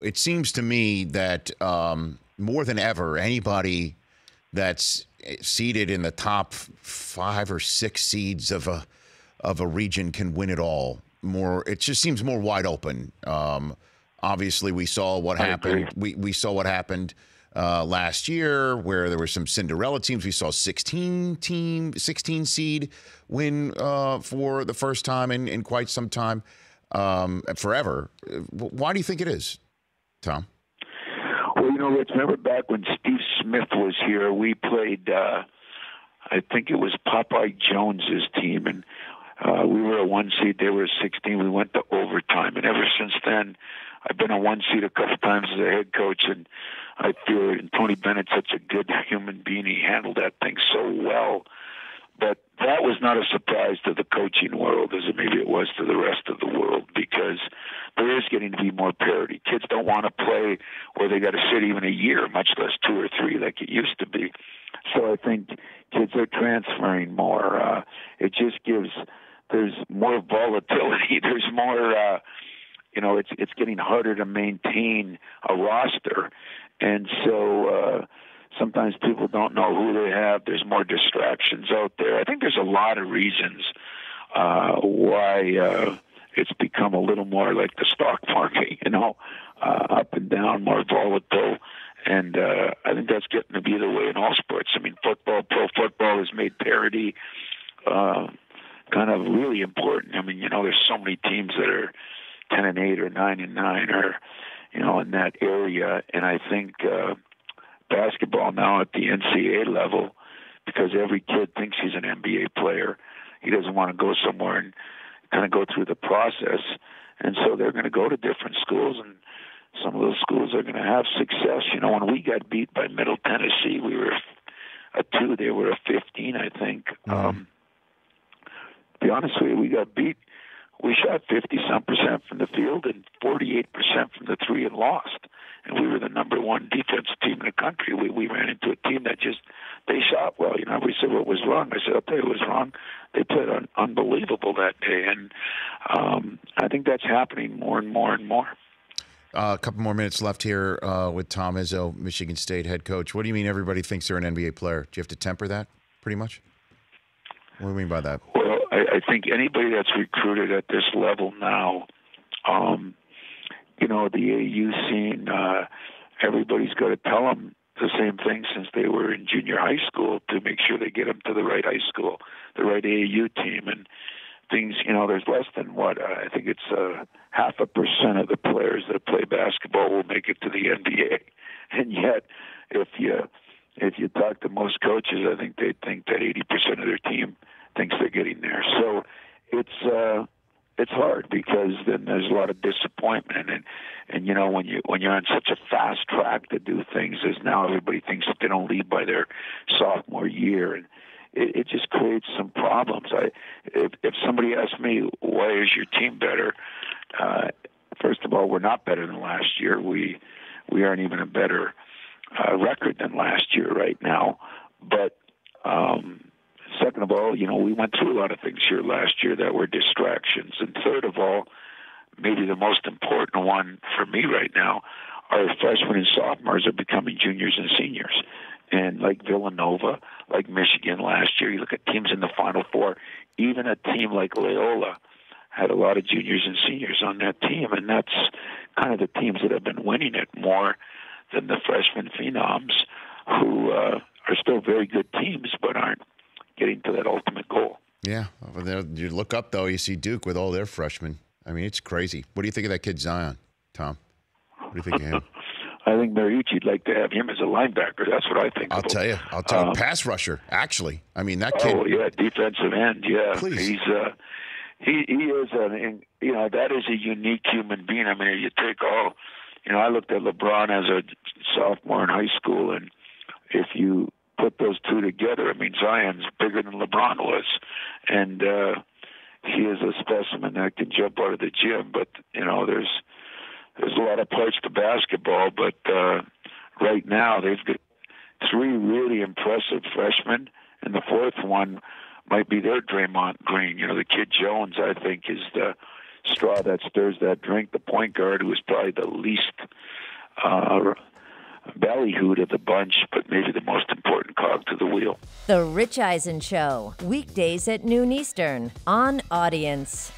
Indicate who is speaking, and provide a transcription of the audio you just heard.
Speaker 1: it seems to me that more than ever, anybody that's seeded in the top 5 or 6 seeds of a region can win it all. It just seems more wide open. Obviously, we saw what happened. We saw what happened last year, where there were some Cinderella teams. We saw 16 seed win for the first time in quite some time, forever. Why do you think it is, Tom?
Speaker 2: Well, Rich, remember back when Steve Smith was here, we played, I think it was Popeye Jones's team, and we were a 1 seed. They were a 16. We went to overtime, and ever since then, I've been a 1 seed a couple times as a head coach, and I feel and Tony Bennett's such a good human being. He handled that thing so well. But that was not a surprise to the coaching world as maybe it was to the rest of the world, because there is getting to be more parity. Kids don't want to play where they got to sit even a year, much less 2 or 3 like it used to be. So I think kids are transferring more. It just there's more volatility. There's more, it's getting harder to maintain a roster. And so sometimes people don't know who they have. There's more distractions out there. I think there's a lot of reasons why it's become a little more like the stock market, up and down, more volatile. And I think that's getting to be the way in all sports. I mean, pro football has made parity kind of really important. I mean, there's so many teams that are 10-8 or 9-9 or, in that area. And I think basketball now at the NCAA level, because every kid thinks he's an NBA player, he doesn't want to go somewhere and kind of go through the process. And so they're going to go to different schools, and some of those schools are going to have success. When we got beat by Middle Tennessee, we were a 2, they were a 15, I think. To be honest with you, we got beat. We shot 50-some% from the field and 48% from the 3 and lost. And we were the number 1 defensive team in the country. We ran into a team that they shot well. We said what was wrong. I said, I'll tell you what was wrong. They played unbelievable that day. And I think that's happening more and more and more.
Speaker 1: A couple more minutes left here with Tom Izzo, Michigan State head coach. What do you mean everybody thinks they're an NBA player? Do you have to temper that pretty much? What do you mean by that?
Speaker 2: Well, I think anybody that's recruited at this level now, the AU scene, everybody's got to tell them the same thing since they were in junior high school to make sure they get them to the right high school, the right AAU team. And things, there's less than I think it's 0.5% of the players that play basketball will make it to the NBA. And yet, if you talk to most coaches, I think they think that 80% of their team thinks they're getting there. So it's hard, because then there's a lot of disappointment, and when you're on such a fast track to do things, as now everybody thinks that they don't leave by their sophomore year, and it just creates some problems. If somebody asks me, why is your team better? First of all, we're not better than last year. We aren't even a better record than last year right now. But second of all, we went through a lot of things here last year that were distractions. And third of all, maybe the most important one for me right now, our freshmen and sophomores are becoming juniors and seniors. And like Villanova, like Michigan last year, you look at teams in the Final Four, even a team like Loyola had a lot of juniors and seniors on that team. And that's kind of the teams that have been winning it more than the freshman phenoms, who are still very good teams but aren't getting to that ultimate goal.
Speaker 1: Yeah. You look up, though, you see Duke with all their freshmen. I mean, it's crazy. What do you think of that kid Zion, Tom? What do you think of him?
Speaker 2: I think Mariucci'd like to have him as a linebacker. That's what I think.
Speaker 1: I'll tell you, pass rusher, actually. I mean, that kid.
Speaker 2: Oh, yeah, defensive end, yeah.
Speaker 1: Please.
Speaker 2: He is, that is a unique human being. I mean, you take I looked at LeBron as a sophomore in high school, and if you put those two together, I mean, Zion's bigger than LeBron was. And he is a specimen that can jump out of the gym. But, there's a lot of parts to basketball. But right now they've got 3 really impressive freshmen, and the 4th one might be their Draymond Green. The kid Jones, I think, is the straw that stirs that drink, the point guard, who was probably the least ballyhooed of the bunch, but maybe the most important cog to the wheel.
Speaker 3: The Rich Eisen Show, weekdays at noon Eastern on Audience.